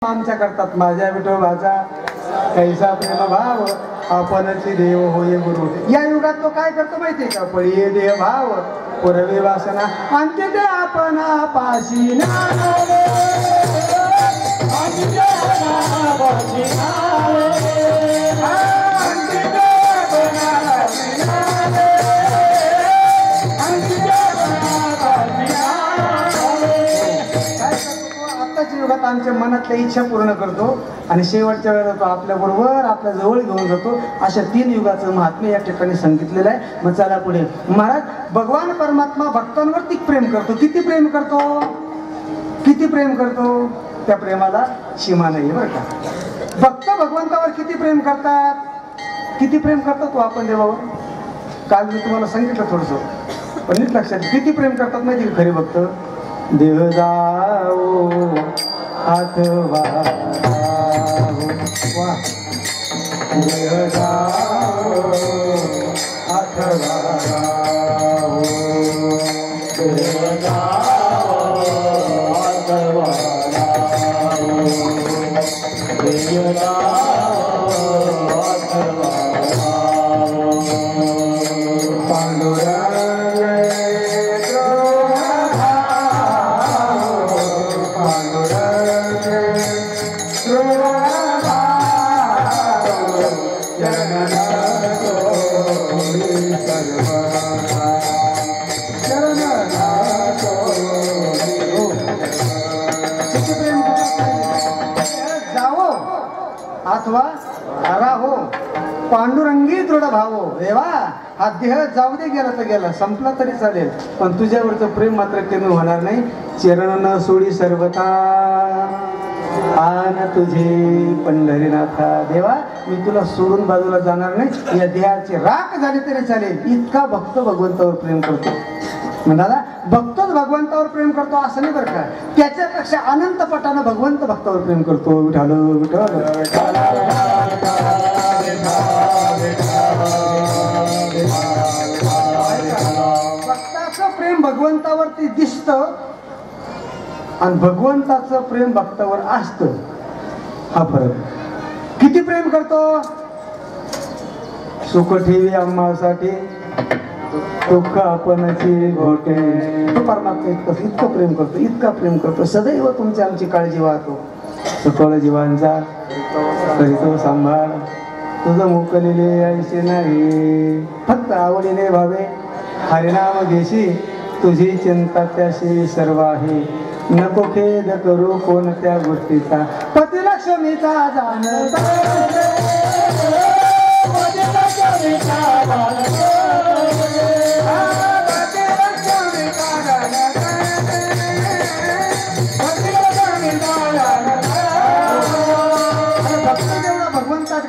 आमच्या करतात माझ्या विठोबाचा कैसा प्रेम भाव आपणची देव होय गुरु। या युगात तो काय करतो माहितीये का? पळी देव भाव पुरवी वासना अंत्य ते आपण पाशी नावे अंत्य पाशी नावे अंत्य पाशी नावे अंत्य पाशी नावे। आत्ताच्या युगात आमच्या मनातल्या इच्छा पूर्ण करतो आणि शेवटच्या वेळेला तो आपल्या बरोबर आपल्या जवळ घेऊन जातो। अशा 3 युगाचं महात्म्य या ठिकाणी सांगितलेलं आहे। मग चला पुढे। महाराज भगवान परमात्मा भक्तांवरती प्रेम करतो। किती प्रेम करतो? किती प्रेम करतो? त्या प्रेमाला सीमा नाही बरं का। भक्त भगवंतावर किती प्रेम करतात? किती प्रेम करतात तो आपण देवावर? काल मी तुम्हाला सांगितलं थोडंसं, पण नीट लक्षात किती प्रेम करतात माहिती का खरे भक्त? देव जाओ अथवा देव जाओ अथवा देव जाओ अथवा देव जाओ अथवा अथवा राहो पांडुरंगी दृढ भावो। देवा हा देह जाऊ दे, गेला तर गेला, संपला तरी चालेल, पण तुझ्यावरचं प्रेम मात्र कमी होणार नाही। चरण न सोडी सर्वता आन तुझे पंढरीनाथा। देवा मी तुला सोडून बाजूला जाणार नाही, या देहाची राख झाली तरी चालेल, इतका भक्त भगवंतावर प्रेम करतो। म्हणाला भक्तच भगवंतावर प्रेम करतो असं नाही बरं का, त्याच्यापेक्षा अनंत पटानं भगवंत भक्तावर प्रेम करतो। विठाल विठाल भक्ताचं प्रेम भगवंतावरती दिसतं आणि भगवंताचं प्रेम भक्तावर असतं, हा फरक। किती प्रेम करतो? सुख ठेवी आम्हासाठी दुःख आपणची घोटे। तो परमात्मा इतकं प्रेम करतो, इतका प्रेम करतो, सदैव तुमची आमची काळजी वाहतो। सकळ जीवांचा करीतो सांभाळ, तुझं मुकलेले ऐसे नाही, फक्त आवडीने भावे हरिनाम घेशी, तुझी चिंता त्याशी सर्व आहे। नको खेद करू कोणत्या गोष्टीचा, पतिलक्ष्मीचा जाणता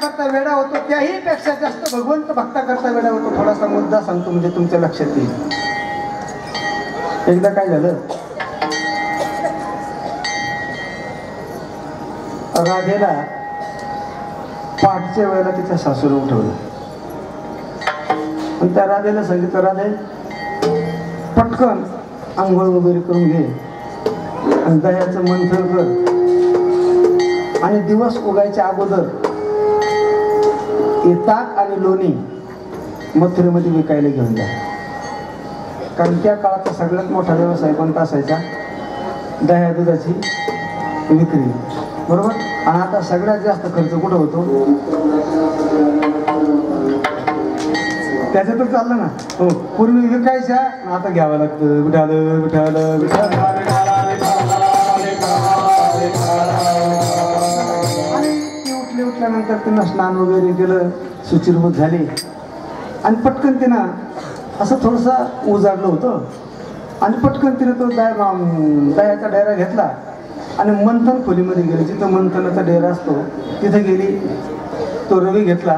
करता वेडा होतो, त्याही पेक्षा जास्त भगवंत भक्ता करता वेडा होतो। थोडासा मुद्दा सांगतो म्हणजे तुमच्या लक्षात येईल। एकदा काय झालं, राधेला पहाटच्या वेळेला तिच्या सासूला उठवलं आणि त्या राधेला सांगितलं, राधे पटकन आंघोळ वगैरे करून घे आणि दह्याचं मंथन कर आणि दिवस उगायच्या अगोदर ताक आणि लोणी मथुरेमध्ये विकायला घेऊन जा। कारण त्या काळाचा सगळ्यात मोठा व्यवसाय कोणता असायचा? दह्या दुधाची विक्री, बरोबर। आणि आता सगळ्यात जास्त खर्च कुठं होतो? त्याच्यातच चाललं ना। हो, पूर्वी विकायच्या, आता घ्यावं लागतं। विठाल विठाल विठाल। उठल्यानंतर तिनं स्नान वगैरे केलं, शुचिर्भूत झाली आणि पटकन तिनं असं थोडंसं उजाडलं होतं आणि पटकन तिनं तो दह्याचा डेरा घेतला आणि मंथन खोलीमध्ये गेली, जिथं मंथनाचा डेरा असतो तिथं गेली। तो रवी घेतला,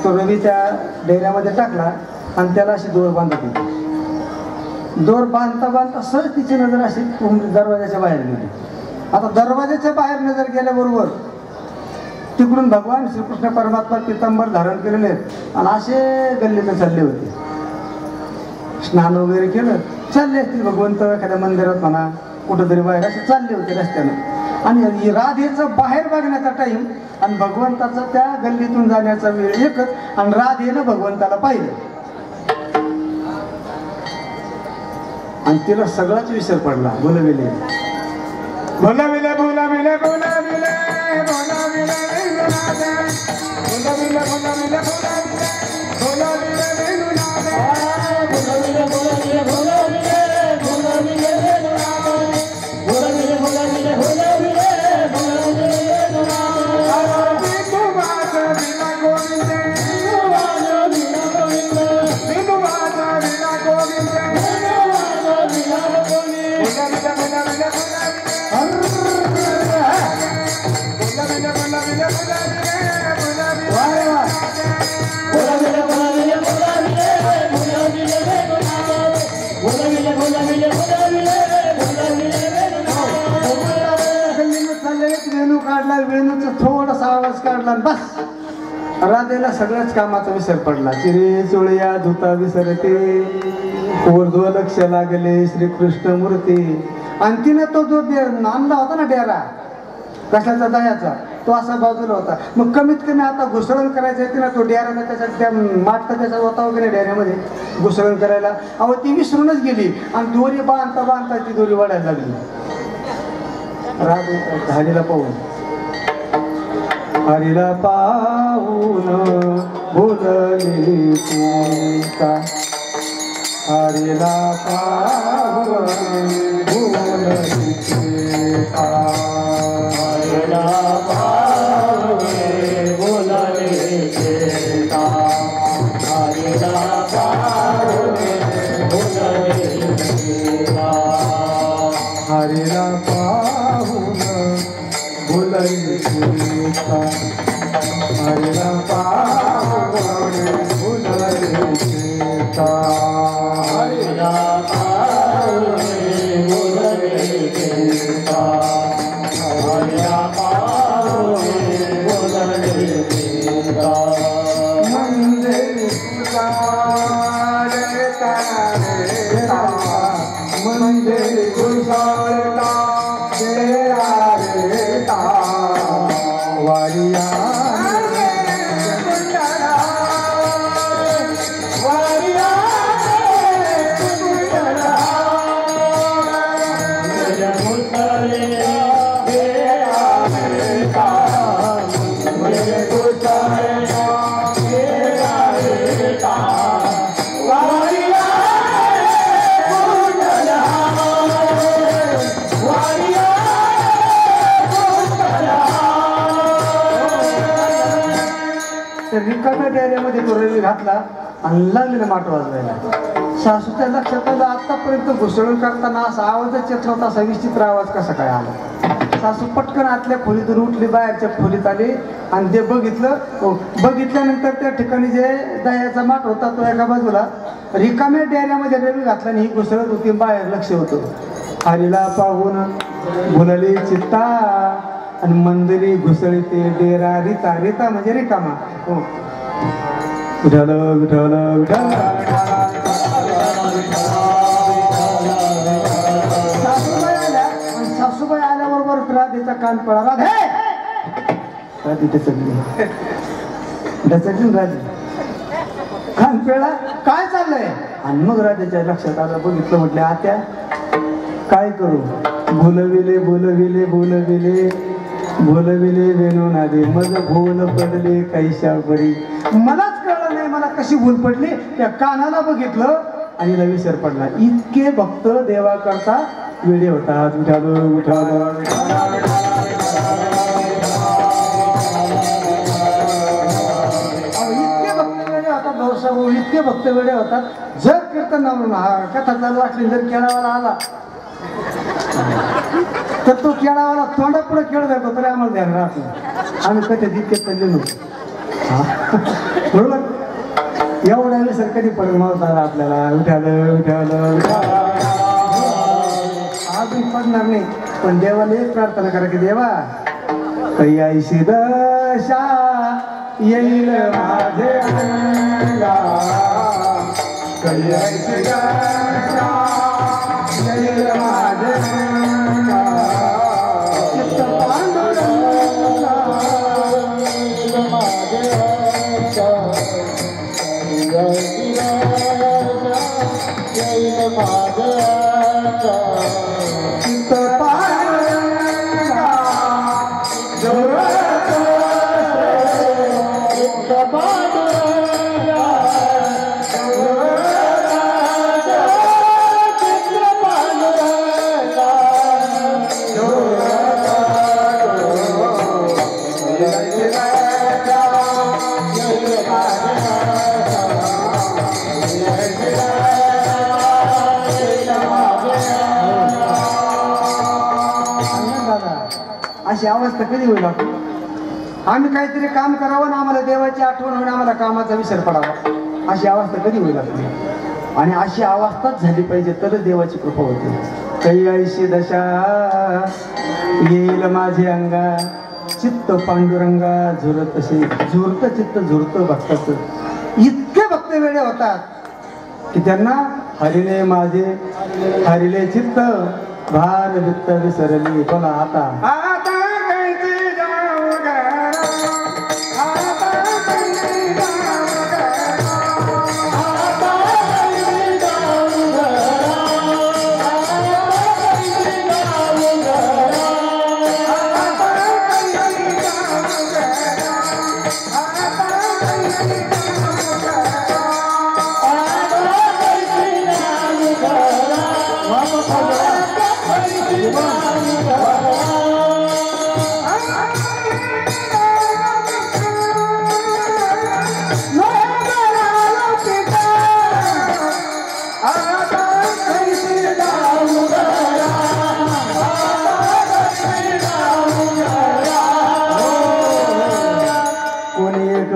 तो रवी त्या डेऱ्यामध्ये टाकला आणि त्याला अशी दोर बांधत होती। दोर बांधता बांधता सहज तिची नजर अशी दरवाजाच्या बाहेर गेली। आता दरवाजाच्या बाहेर नजर गेल्याबरोबर तिकडून भगवान श्रीकृष्ण परमात्मा पितांबर धारण केलेले आणि असे गल्लीला चालले होते। स्नान वगैरे केलं, चालले असतील भगवंत एखाद्या मंदिरात म्हणा, कुठंतरी बाहेर असे चालले होते रस्त्यानं आणि राधेचं बाहेर बघण्याचा टाइम आणि भगवंताचा त्या गल्लीतून जाण्याचा वेळ एकच, आणि राधेनं भगवंताला पाहिलं आणि तिला सगळाच विसर पडला. बोलविले बोलविले बोलविले बोलविले बोलविले वेणू काढला, वेणूचा थोडासा आवाज काढला, बस राधेला सगळ्याच कामाचा विसर पडला. चिरे चोळया धुता विसरते, ऊर्ध्व लक्ष लागले श्रीकृष्ण मूर्ती. आणि तिने तो जो आणला होता ना डेरा कशाचा दह्याचा, तो असा बाजूला होता. मग कमीत कमी आता घुसळण करायचं आहे तिला, तो डेऱ्याला त्याच्यात त्या माटका त्याचा होता वगैरे डेऱ्यामध्ये घुसळण करायला. अहो ती विसरूनच गेली आणि दोरी बांधता बांधता ती दोरी वाढायला लागली. राधे हरीला पाहून, हरीला पाहून बोलली सीता, हरीला पाहून बोलली सीता, हरीला पाहून बोलली सीता, हरीला पाहून बोलली सीता, हरीला पाहून बोलली सीता, हरीला पाहून बोलली सीता, हरीला पाहून बोलली सीता, हरीला पाहून बोलली सीता. मंदिर गुसाळता रेता, मंदिर गुसाळता तेरा रेता, वारिया रिकाम्या डेऱ्यामध्ये तो रवी घातला आणि लागलेला माठ वाजवायला. सासूच्या लक्षात आलं आतापर्यंत घुसळून करताना असा आवाजच येत नव्हता, असा विचित्र आवाज कसा काय आला. सासू पटकन आतल्या खोलीतून उठली, बाहेरच्या खोलीत आली आणि ते बघितल्यानंतर त्या ठिकाणी जे दह्याचा माठ होता तो एका बाजूला, रिकाम्या डेऱ्यामध्ये रवी घातला आणि ही घुसळत होती, बाहेर लक्ष होतं. हरीला पाहून भुलली चित्ता आणि मंदिरी घुसळते डेरा रिता, रिता म्हणजे रिकामा. हो विठ्ठल विठ्ठल विठ्ठल. सासूबाई आल्या आणि सासूबाई आल्याबरोबर राधेचा कान पडा, राधे राधी डचकली डचकली राधी कान पेळा, काय चाललंय. आणि मग राधेच्या लक्षात आलं, बघितलं, म्हटलं आत्या काय करू. बोलविले बोलविले बोलविले बोलविले वेणू नादे, मज भूल पडले कैशा परी. मलाच कळलं नाही मला कशी भूल पडली. त्या कानाला बघितलं आणि तिला विसर पडला. इतके भक्त देवा करता वेडे होतात. विठाल विठाल इतके भक्त वेडे होतात भाऊसाहेब, इतके भक्त वेडे होतात. जर कीर्तन कथा चालू असली, जर केळावाला आला तर तो केळावाला तोंडा पुढे खेळ जातो तरी आम्हाला ध्यान राहत नाही. आम्ही कधी तितके चालले नव्हतो, बरोबर. एवढ्या विसर कधी पडत नव्हता आपल्याला. विठालं विठालं अजून पडणार नाही, पण देवाला एक प्रार्थना करा की देवा कैयाशी दशा येईल माझे अंगा, कैयाशी दशा येईल माझे अंगा, अशी अवस्था कधी होईल आपली? आम्ही काहीतरी काम करावं ना आम्हाला देवाची आठवण होऊन आम्हाला कामाचा विसर पडावा, अशी अवस्था कधी होईल आपली? आणि अशी अवस्थाच झाली पाहिजे तर देवाची कृपा होते. काही ऐशी दशा येईल माझे अंगा, चित्त पांडुरंगा झुरत असे. झुरत चित्त झुरत भक्ताचं. इतके भक्त वेळे होतात की त्यांना हरिले माझे हरिले चित्त भार वित्त विसरली. बोला आता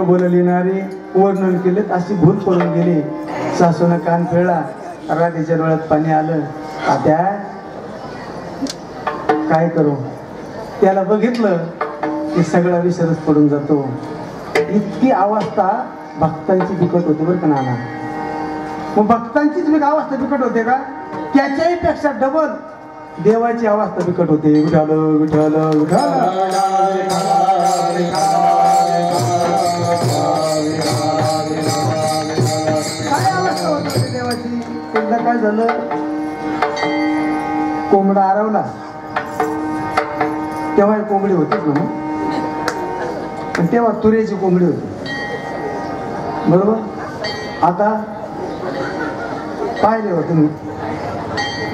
बोलली नारी वर्णन केले अशी भूल पडून गेली. सासून कान फिरला, राधेच्या डोळ्यात पाणी आलं. आता काय करू? त्याला बघितलं की सगळा विसरच पडून जातो. इतकी अवस्था भक्तांची बिकट होते बरं का नाना. मग भक्तांचीच अवस्था बिकट होते का? त्याच्याही पेक्षा डबल देवाची अवस्था बिकट होते. विठाल विठाल विठाल. काय अवस्था होती देवाची? एकदा काय झालं, कोंबडा आरवला. तेव्हा कोंबडी होतीच म्हणून, पण तेव्हा तुऱ्याची कोंबडी होती बरोबर. आता पाहिले होते मी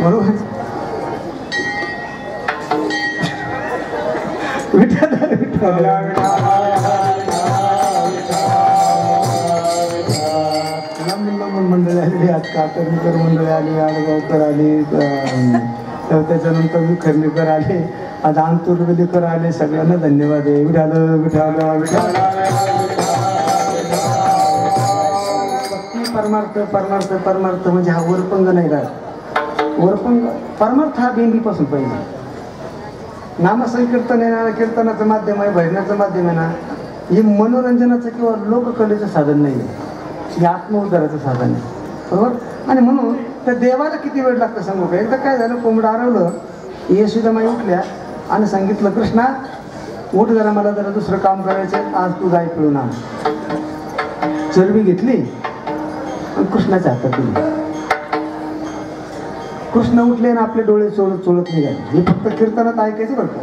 बरोबर. विठ्ठल विठ्ठल मंडळी आली, आज कातरणीकर मंडळी आली, आडगावकर आली, त्याच्यानंतर विखरणीकर आले, आज अंतुर्वेदीकर आले. सगळ्यांना धन्यवाद आहे. विठाल विठाल विठाल. परमार्थ परमार्थ परमार्थ म्हणजे हा वरपंग नाही राहत. वरपंग परमार्थ हा बेंबीपासून पाहिजे. नामसंकीर्तन आहे ना, कीर्तनाचं माध्यम आहे, भजनाचं माध्यम आहे ना, हे मनोरंजनाचं किंवा लोककलेचं साधन नाही आहे, हे आत्मउद्धाराचं साधन आहे बरोबर. आणि म्हणून त्या देवाला किती वेळ लागतं सांगू का? एकदा काय झालं, कोंबडं आरवलं. यशोदामाई उठल्या आणि सांगितलं, कृष्णा उठ जरा, मला जरा दुसरं काम करायचं, आज तू गाय पिळून आण. चरबी घेतली आणि कृष्णाच्या हातात दिली. कृष्ण उठले आणि आपले डोळे चोळत चोळत निघाले. हे फक्त कीर्तनात ऐकायचं बरं का.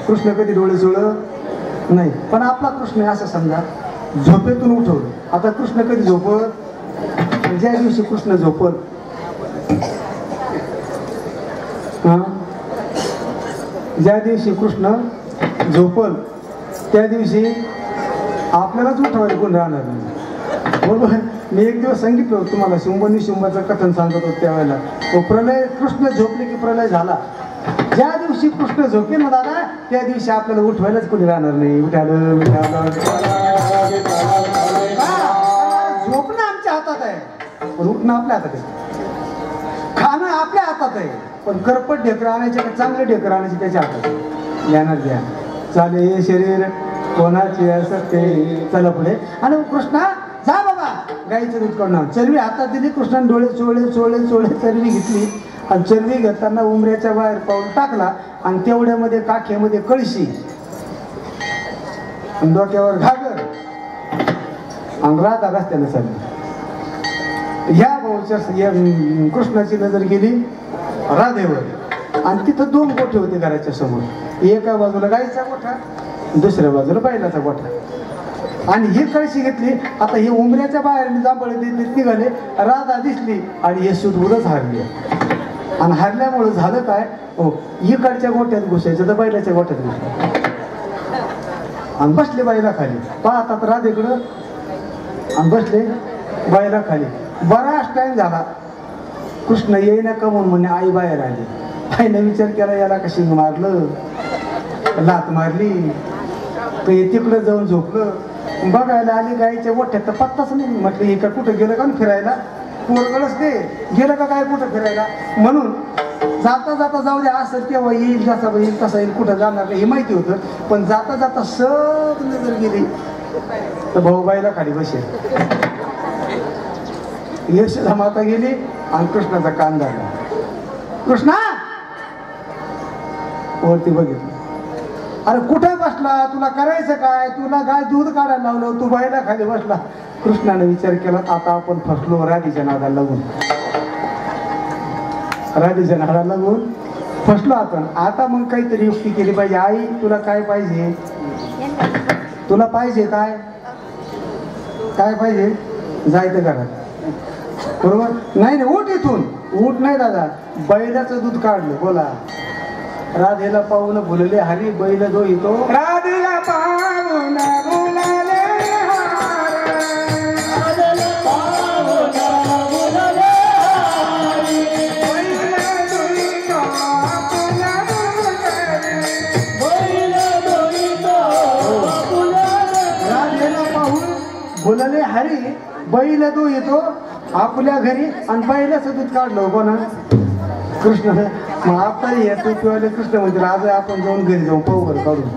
कृष्ण कधी डोळे चोळत नाही, पण आपला कृष्ण असं समजा झोपेतून उठवलं. आता कृष्ण कधी झोपत? ज्या दिवशी कृष्ण झोपत, ज्या दिवशी कृष्ण झोपल त्या दिवशी आपल्यालाच उठवायला कोण राहणार नाही बरोबर. मी एक दिवस सांगितलं होतं तुम्हाला, शुंभनी शुंभाचं कथन सांगत होतं त्यावेळेला. प्रलय, कृष्ण झोपले की प्रलय झाला. ज्या दिवशी कृष्ण झोपेल ना दादा, त्या दिवशी आपल्याला उठवायलाच कोणी राहणार नाही. उठालं उठालं. झोपणं आमच्या हातात आहे, पण उठणं आपल्या हातात आहे. खाणं आपल्या हातात आहे, पण करपट ढेकर आणायचे का चांगले ढेकर आणायचे त्याच्या हातात. ज्ञानात घ्या. चाले हे शरीर कोणाचे असते. चला पुढे. आणि कृष्णा जा बाबा, गाईचं दूध काढून. चरबी हातात दिली कृष्णाने, डोळे चोळले चोळले चोळले चरबी घेतली. आणि चरबी घेताना उमऱ्याच्या बाहेर पाऊल टाकला आणि तेवढ्यामध्ये काखेमध्ये कळशी, डोक्यावर घागर, आणि राधा रस्त्याने चालली. या भाऊच्या कृष्णाची नजर गेली राधेवर, आणि तिथं दोन गोठे होते घराच्या समोर. एका बाजूला गाईचा गोठा, दुसऱ्या बाजूला बैलाचा गोठा. आणि ही कळशी घेतली. आता हे उमऱ्याच्या बाहेर जांभळे निघाले. राधा दिसली आणि यशोद उडच हारली. आणि हारल्यामुळे झालं काय, हो, इकडच्या गोठ्यात घुसायचं तर बैलाच्या गोठ्यात घुसायचं. आणि बसले बाईला खाली, पाहतात राधेकडं, आणि बसले बाईला खाली. बराच टाइम झाला, कृष्ण येईना का म्हणून म्हणे आई बाहेर आली. आईने विचार केला, याला कशी मारलं. लात मारली तर तिकडं जाऊन झोपलं. बघायला आली गाईच्या गोठ्यात तर पत्ताच नाही. म्हटलं इकडं कुठं गेलं का फिरायला, पोरगडच ते गेलं का काय कुठं फिरायला. म्हणून जाता जाता जाऊ द्या, असं तेव्हा येईल जसा येईल तसा येईल, कुठं जाणार नाही हे माहिती होतं. पण जाता जाता सब नजर गेली तर भाऊबाईला खाली बसेल. यशोदा माता गेली आणि कृष्णाचा कान धरला. कृष्णा वरती बघितलं, अरे कुठे बसला, तुला करायचं काय, तुला गाय दूध काढायला लावलं, तू बाईला खाली बसला. कृष्णाने विचार केला, आता आपण फसलो राधीच्या नादाला लागून, राधीच्या नादाला लागून फसलो आपण. आता मग काहीतरी युक्ती केली पाहिजे. आई तुला काय पाहिजे, तुला पाहिजे काय, काय पाहिजे, जायचं घरात. बरोबर नाही ना, उठ इथून. उठ नाही दादा, बैलाचं दूध काढलं. बोला, राधेला पाहून बोलले हरी बैल जो येतो, राधेला पाहून बोलाले बोलले हरी बैल तो येतो आपल्या घरी, आणि बैलाचं दूध काढलं कोणा, कृष्ण. मग आता येतो किंवा कृष्ण म्हणजे आज आपण जाऊन घरी जाऊ पाहू बरं काढून,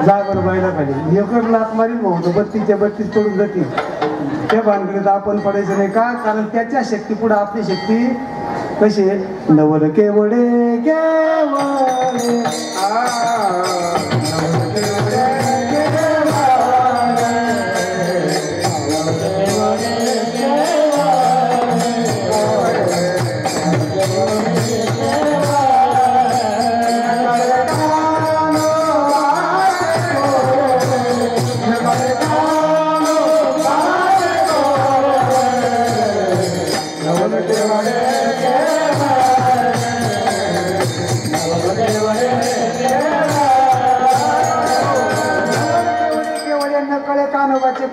जा बरं बैला खाली. एकच लात मारील भाऊ, 32 तोडून जातील. त्या भानगडीत आपण पडायचं नाही का, कारण त्याच्या शक्ती पुढे आपली शक्ती कशी आहे. नवल केवळे केवळे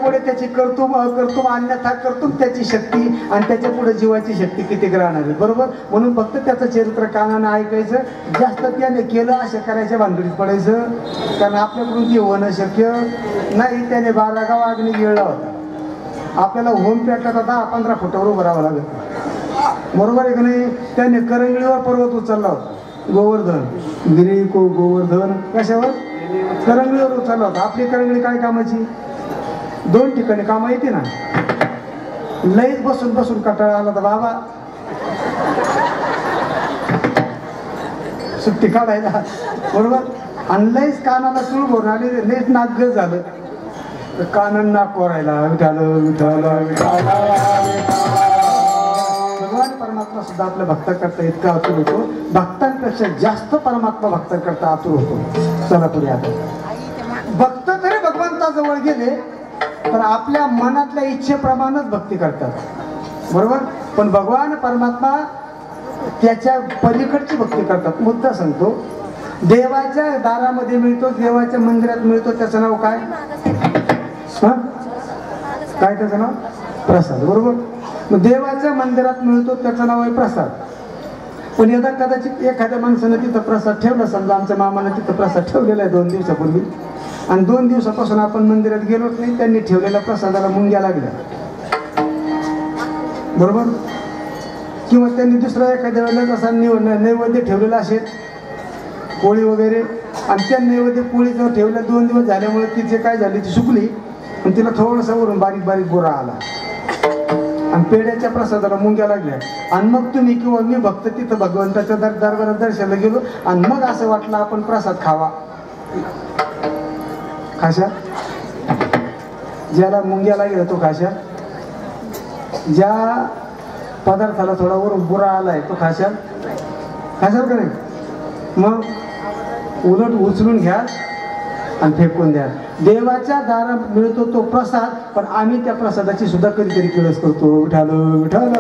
पुढे त्याची कर्तुम अकर्तुम अन्यथा कर्तुम त्याची शक्ती, आणि त्याच्या पुढे जीवाची शक्ती किती राहणार आहे. बरोबर. म्हणून फक्त त्याचं चरित्र कानानं ऐकायचं, जास्त त्याने केलं अशा करायच्या भानगडीत पडायचं, कारण आपल्याकडून ते होणं शक्य नाही. त्याने 12 गाव अग्नी गिळला होता, आपल्याला होम पेटला तर 10-15 फुटावर उभं राहावं लागत. बरोबर आहे का नाही. त्याने करंगळीवर पर्वत उचलला होता, गोवर्धन गिरी को गोवर्धन, कशावर, करंगळीवर उचलला होता. आपली करंगळी काय कामाची, 2 ठिकाणी कामं येते ना. लईच बसून बसून कंटाळा आला तर बाबा सुट्टी काढायला. बरोबर. आणि लईच कानाला चूळ भरून आले, लईच नाक गज झालं तर कानानं नाक कोरायला विठाल विठाल विठाल. भगवान परमात्मा सुद्धा आपल्या भक्त करता इतका आतुर होतो, भक्तांपेक्षा जास्त परमात्मा भक्तांकरता आतुर होतो. चला पुढे. आता भक्त तरी भगवंताजवळ गेले तर आपल्या मनातल्या इच्छेप्रमाणेच भक्ती करतात. बरोबर. पण भगवान परमात्मा त्याच्या पलीकडची भक्ती करतात. मुद्दा सांगतो, देवाच्या दारामध्ये मिळतो, देवाच्या मंदिरात मिळतो, त्याचं नाव काय, काय त्याचं नाव, प्रसाद. बरोबर. मग देवाच्या मंदिरात मिळतो त्याचं नाव आहे प्रसाद. पण यदा कदाचित एखाद्या माणसानं तिथं प्रसाद ठेवला, समजा आमच्या मामानं तिथं प्रसाद ठेवलेला आहे 2 दिवसापूर्वी, आणि 2 दिवसापासून आपण मंदिरात गेलोच नाही, त्यांनी ठेवलेल्या प्रसादाला मुंग्या लागल्या. बरोबर. किंवा त्यांनी दुसरा एखाद्या वेळेला असा नैवेद्य ठेवलेला असेल, पोळी वगैरे, आणि त्या नैवेद्य पोळी जर ठेवल्या 2 दिवस झाल्यामुळे तिचे काय झाली, ती सुकली आणि तिला थोडंसं वरून बारीक बारीक गोरा आला, आणि पेढ्याच्या प्रसादाला मुंग्या लागल्या. आणि मग तुम्ही किंवा मी भक्त तिथं भगवंताच्या दरबारात दर्शनाला गेलो, आणि मग असं वाटलं आपण प्रसाद खावा. खाशा, ज्याला मुंग्या लागेल तो खाशा, ज्या पदार्थाला थोडा वरून बुरा आलाय तो खाशाल, खाशाल का नाही. मग उलट उचलून घ्या आणि फेकून द्या. देवाच्या दारात मिळतो तो प्रसाद, पण आम्ही त्या प्रसादाची सुद्धा कधीतरी किळस करतो. विठाल विठाल.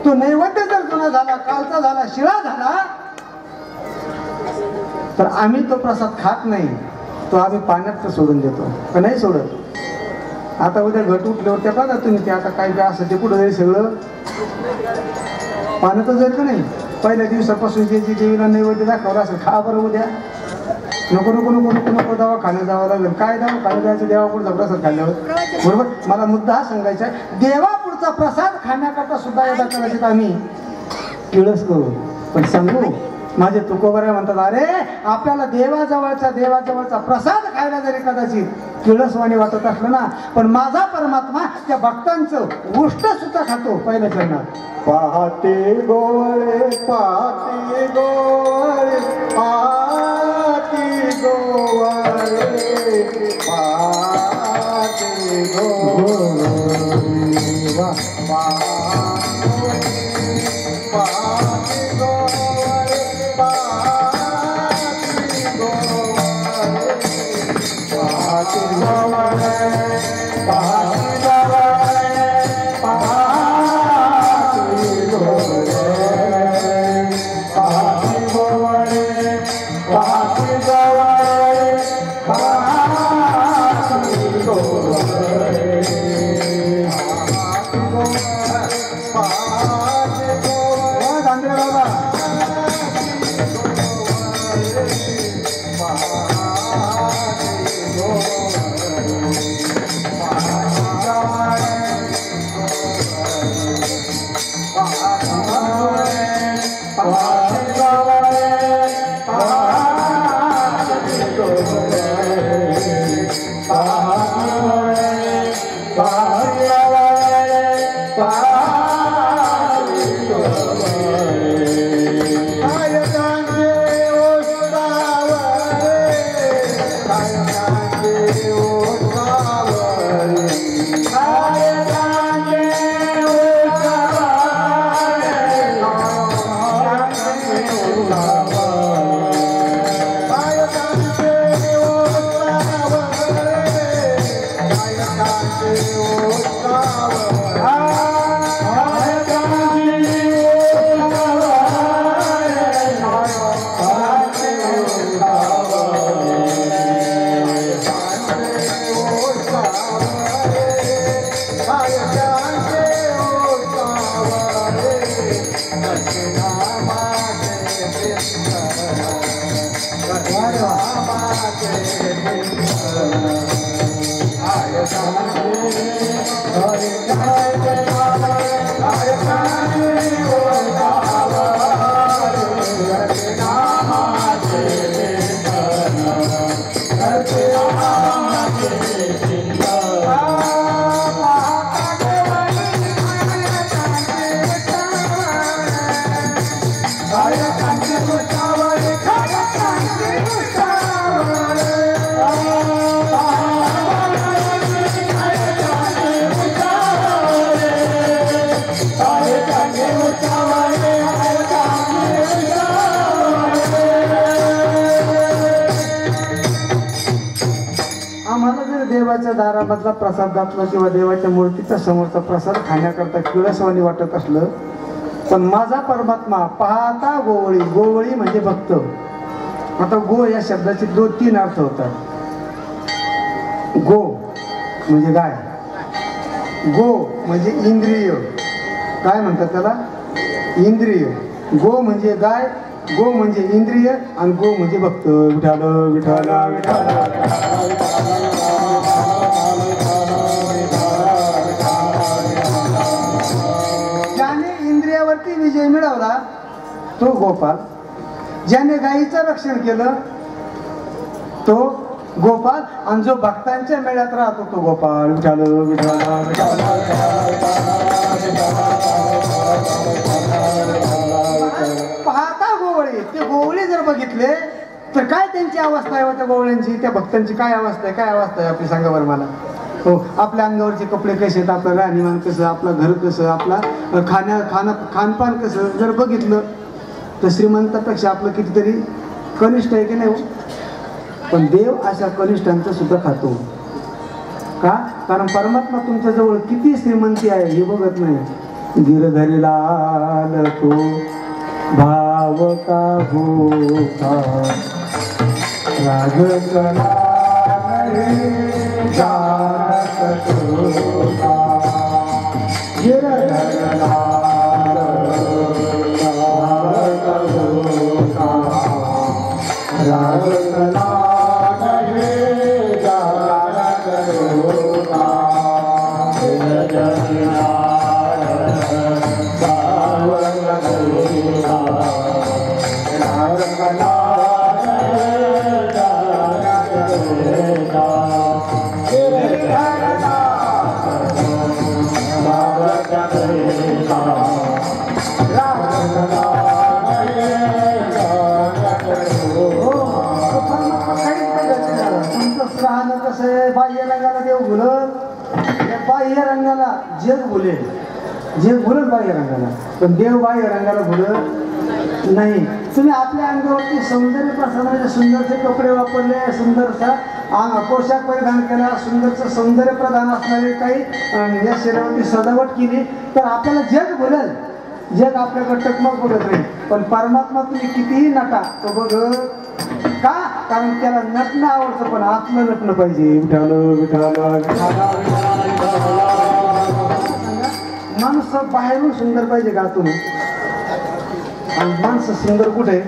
तो नैवेद्य जर जुना झाला, कालचा झाला, शिळा झाला, तर आम्ही तो प्रसाद खात नाही, तो आम्ही पाण्यात सोडून देतो. का नाही सोडत. आता उद्या घट उठल्यावर त्या बघा तुम्ही ते आता काय काय असं ते कुठं जाईल सगळं पाण्यात जाईल का नाही. पहिल्या दिवसापासून जे जे देवीला नैवेद्य दाखवलं असं खा बरं उद्या. नको नको नको नको नको दवाखान्यात जावं लागेल. काय दवाखान्यात जायचं देवापुढचा प्रसाद खाल्ल्यावर. बरोबर. मला मुद्दा हा सांगायचा आहे, देवापुढचा प्रसाद खाण्याकरता सुद्धा यदा कदाचित आम्ही किळस करू. पण सांगू माझे तुकोबरे म्हणतात, अरे आपल्याला देवाजवळचा प्रसाद खायला जरी कदाचित किळसवाणी वाटत असलं ना, पण माझा परमात्मा त्या भक्तांचं उष्ट सुद्धा खातो पहिल्या चरणात. पाहते गोवळे पाहते गोवळे पाहते गोवळे पाहते गोवळे देवाच्या दारामधला प्रसादातला किंवा देवाच्या मूर्तीच्या समोरचा प्रसाद खाण्याकरता किळसवाणी वाटत असलं, पण माझा परमात्मा पाहता गोवळी. गोवळी म्हणजे भक्त. आता गो या शब्दाचे तीन अर्थ होतात. गो म्हणजे गाय, गो म्हणजे इंद्रिय, काय म्हणतात त्याला इंद्रिय. गो म्हणजे गाय, गो म्हणजे इंद्रिय आणि गो म्हणजे भक्त. विठाल विठाल ज्याने इंद्रियावरती विजय मिळवला तो गोपाल, ज्याने गायीचं रक्षण केलं तो गोपाल, आणि जो भक्तांच्या मेळ्यात राहतो तो गोपाल. विठाल विठाल पाहता गोवळी. ते गोवळी जर बघितले तर काय त्यांची अवस्था आहे, त्या गोवळ्यांची त्या भक्तांची काय अवस्था आहे, काय अवस्था आहे आपली सांगा बरं मला. हो, आपल्या अंगावरचे कपडे कसे आहेत, आपलं राहणीमान कसं, आपलं घर कसं, आपला खानपान कसं जर बघितलं तर श्रीमंतापेक्षा आपलं कितीतरी कनिष्ठ आहे की नाही. पण देव अशा कनिष्ठांचं सुद्धा खातो. का? कारण परमात्मा तुमच्या जवळ किती श्रीमंती आहे हे बघत नाही. गिरधरी लाल तो भाव का होता राग कला बाह्य रंगाला देव भुलल, बाह्य रंगाला जग भुलेल, जग भुलल बाह्य रंगाला, पण देव बाह्य रंगाला भुलत नाही. तुम्ही आपल्या अंगावरती सौंदर्य प्रसारणाचे सुंदरचे कपडे वापरले, सुंदरसा पोशाख परिधान केला, सुंदरचं सौंदर्य प्रधान असणारे काही या शरीरावरती सजावट केली, तर आपल्याला जग भुलल, जग आपल्याकडे टकमक बघत नाही. पण परमात्मा तुम्ही कितीही नटा तो बघ का, कारण त्याला नटणं आवडतं, पण आतलं नटणं पाहिजे. माणूस बाहेरून सुंदर पाहिजे का आतून, आणि माणसं सुंदर कुठे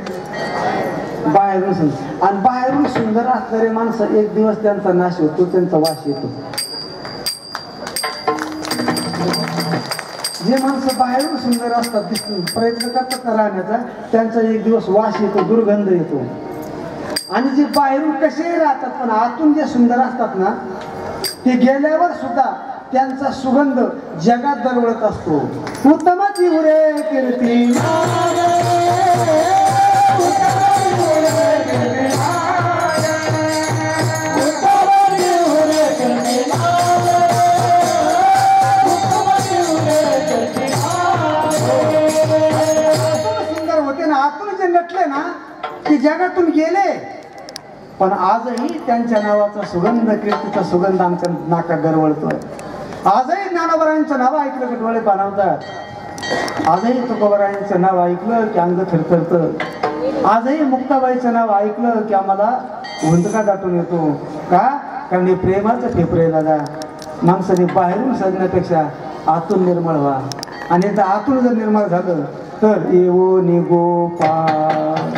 बाहेरून सुंदर, आणि बाहेरून सुंदर असणारे माणसं एक दिवस त्यांचा नाश होतो, त्यांचा वास येतो. जे माणसं बाहेरून सुंदर असतात, प्रयत्न करतात राहण्याचा, त्यांचा एक दिवस वास येतो, दुर्गंध येतो. आणि जे बाहेरून कसेही राहतात पण आतून जे सुंदर असतात ना, ते गेल्यावर सुद्धा त्यांचा सुगंध जगात दरवळत असतो. उत्तमाची उरे कीर्ती सुंदर होते ना, आतून जे नटले ना की जगातून गेले, पण आजही त्यांच्या नावाचा सुगंध, कीर्तीचा सुगंध आमच्या नाकात दरवळतोय. आजही ज्ञानोबरायांचं नाव ऐकलं की डोळे पाणावतात, आजही तुकोबरायांचं नाव ऐकलं की अंग थरथरतं, आजही मुक्ताबाईचं नाव ऐकलं की आम्हाला हुंदका दाटून येतो. का? कारण हे प्रेमाचं फेफरे दादा. माणसाने बाहेरून सजण्यापेक्षा आतून निर्मळ व्हा, आणि एकदा आतून जर निर्मळ झालं तर येवो निगो पार.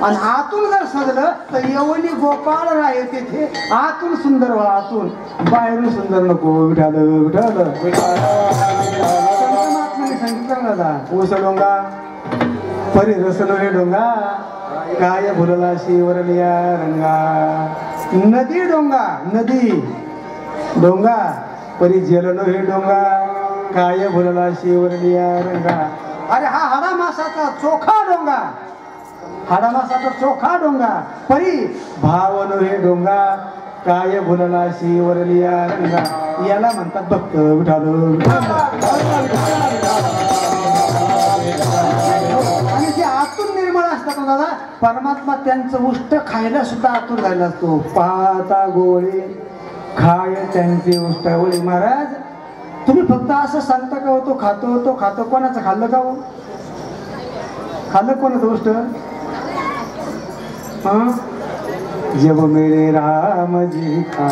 आणि आतून जर सजलं तर यवनी गोपाळ राहे तिथे. आतून सुंदर व्हा, आतून, बाहेरून सुंदर नको. विठाल विठाल सांगितलं ना, ऊस डोंगा परी रसलो हे डोंगा, काय भुलला शिवरलिया रंगा. नदी डोंगा, नदी डोंगा परी जेललो हे डोंगा, काय भुलला शिवरलिया रंगा. अरे हा हाडा मासाचा चोखा डोंगा, हाडा मासाचा चोखा डोंगा परी भावनो हे डोंगा, काय भुलला शिवरलिया रंगा. याला म्हणतात भक्त. विठाल आणि जे आतून निर्मळ असतात ना दादा, परमात्मा त्यांचं उष्ट खायला सुद्धा आतून राहिला असतो. पाहता गोळे खाय त्यांचे उष्टावळी. महाराज तुम्ही फक्त असं सांगता का होतो खातो, तो खातो, कोणाचं खाल्लं का हो? खाल्लं कोणाचं उष्ट? जब मेरे राम जी का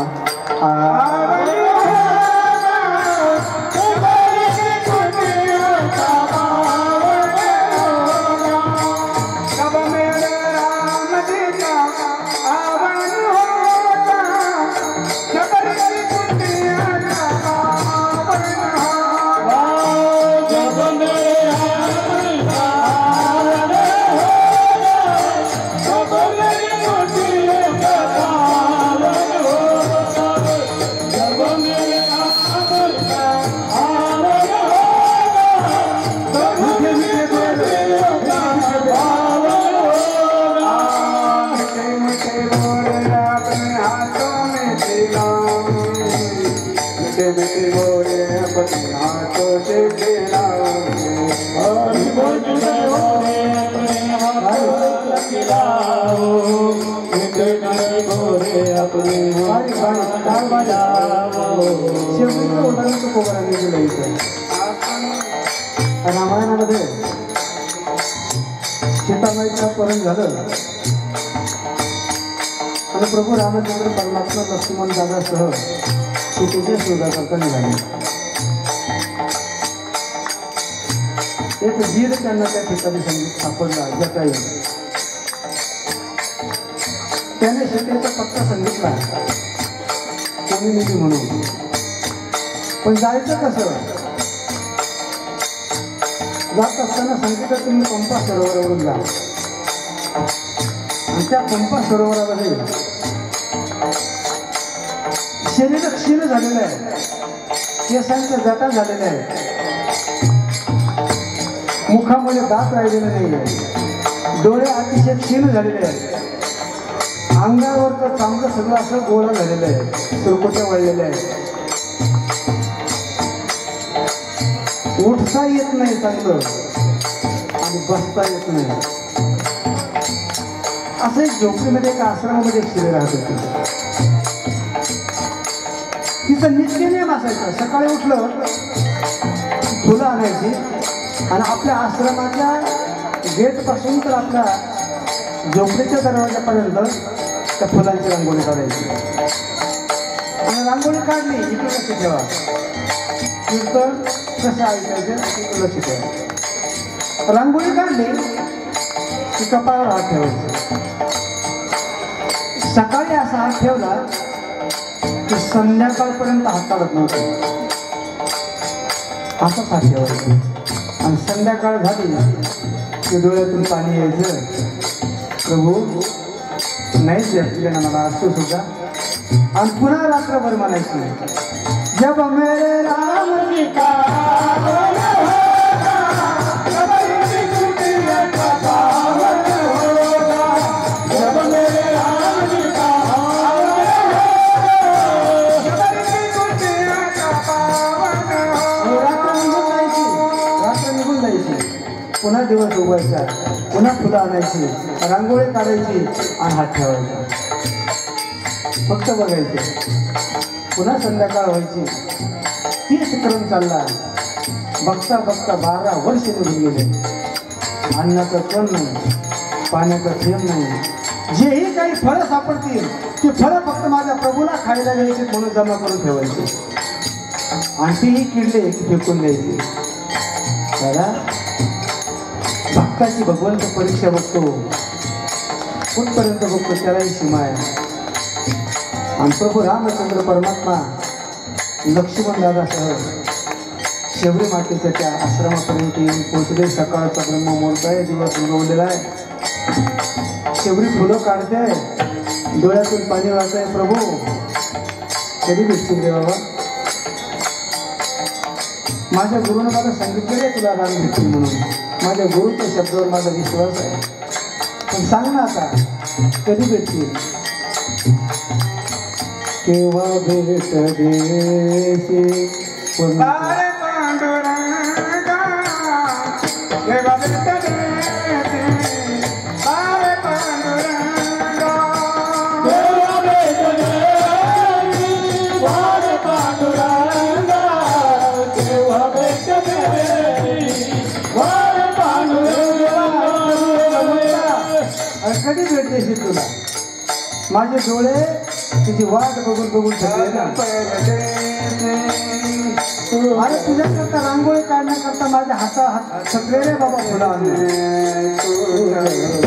तुझे केला हरी बोल शेवटीचं उदाहरण तो कोबराने दिलं इथं. रामायणामध्ये सीतामाईचं अपहरण झालं आणि प्रभू रामचंद्र परमात्मा लक्ष्मण दादासह सीतेचे शोधा करता निघाले. एक वीर त्यांना त्या ठिकाणी संगीत सापडला जटायू. त्याने सीतेचा पत्ता सांगितला कोणी निधी म्हणून. पण जायचं कसं? जात असताना सांगितलं तुम्ही पंपा सरोवरावरून जा. आणि त्या पंपा सरोवरामध्ये शरीर क्षीण झालेलं आहे, केसांच्या जटा झालेल्या आहेत, मुखामध्ये दात राहिलेले नाही आहे, डोळे अतिशय क्षीण झालेले आहेत, अंगावरचं चांगलं सगळं असं गोळा झालेलं आहे, सुरकुट्या वळलेल्या आहेत, उठता येत नाही चांगलं आणि बसता येत नाही. असं एक झोपडीमध्ये एका आश्रमामध्ये एक स्त्री राहत होती. तिचं नित्य नियम असायचा, सकाळी उठलं फुलं आणायची आणि आपल्या आश्रमाच्या गेटपासून तर आपल्या झोपडीच्या दरवाजापर्यंत त्या फुलांची रांगोळी काढायची. आणि रांगोळी काढली इकडे लक्ष ठेवा, कीर्तन कसं ऐकायचं इकडे लक्ष ठेवा. रांगोळी काढली की कपाळावर हात ठेवायचा. सकाळी असा हात ठेवला की संध्याकाळपर्यंत हात काढत नव्हता, असाच हात ठेवायचा. आणि संध्याकाळ झाली की डोळ्यातून पाणी यायचं. प्रभू नाहीच भेटले ना मला असतो सुद्धा. आणि पुन्हा रात्रभर म्हणायची जब मेरे राम जी का पुन्हा दिवस उगवायचा, पुन्हा फुलं आणायची, रांगोळी काढायची आणि हात ठेवायचा. फक्त बघायचे. पुन्हा संध्याकाळ व्हायची, तीच क्रम चालला. बघता बघता 12 वर्ष निघून गेले. अन्नाचं कण नाही, पाण्याचं थेंब नाही. जेही काही फळं सापडतील ते फळं फक्त माझ्या प्रभूला खायला द्यायचे म्हणून जमा करून ठेवायचे. आणि तेही किडले की फेकून द्यायचे. दादा भक्ताची भगवंत परीक्षा बघतो, कुठपर्यंत बघतो त्यालाही सीमा आहे. आणि प्रभू रामचंद्र परमात्मा लक्ष्मण दादासह शेवरी मातेच्या त्या आश्रमापर्यंत येऊन पोचले. सकाळचा ब्रह्ममुहूर्त आहे, दिवस उगवलेला आहे. शेवरी फुलं काढते, डोळ्यातून पाणी वाहत आहे. प्रभू कधी भेटतील रे बाबा? माझ्या गुरुनं मला सांगितलेलं तुला राम भेटतील म्हणून. माझ्या गुरुच्या शब्दावर माझा विश्वास आहे. पण सांग ना आता कधी भेटतील? केव्हा भेट देशी कधी भेट देशील तुला? माझे डोळे तुझी वाट बघून बघून शकले ना. अरे तुझ्याकरता रांगोळी काढण्याकरता माझ्या हात थकले रे बाबा फुलं आणले.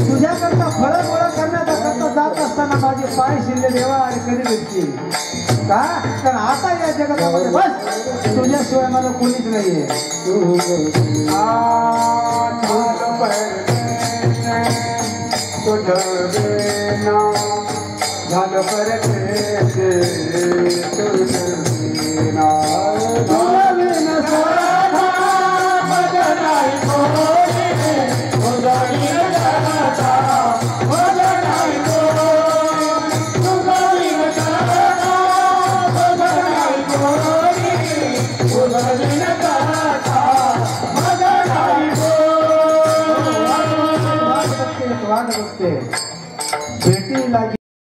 तुझ्याकरता फळं गोळा करण्याकरता जात असताना माझे पाय शिरले देवा. आणि कधी भेटतील का? कारण आता या जगामध्ये बस तुझ्याशिवाय मला कोणीच नाहीये. झालं परत तुझा बघते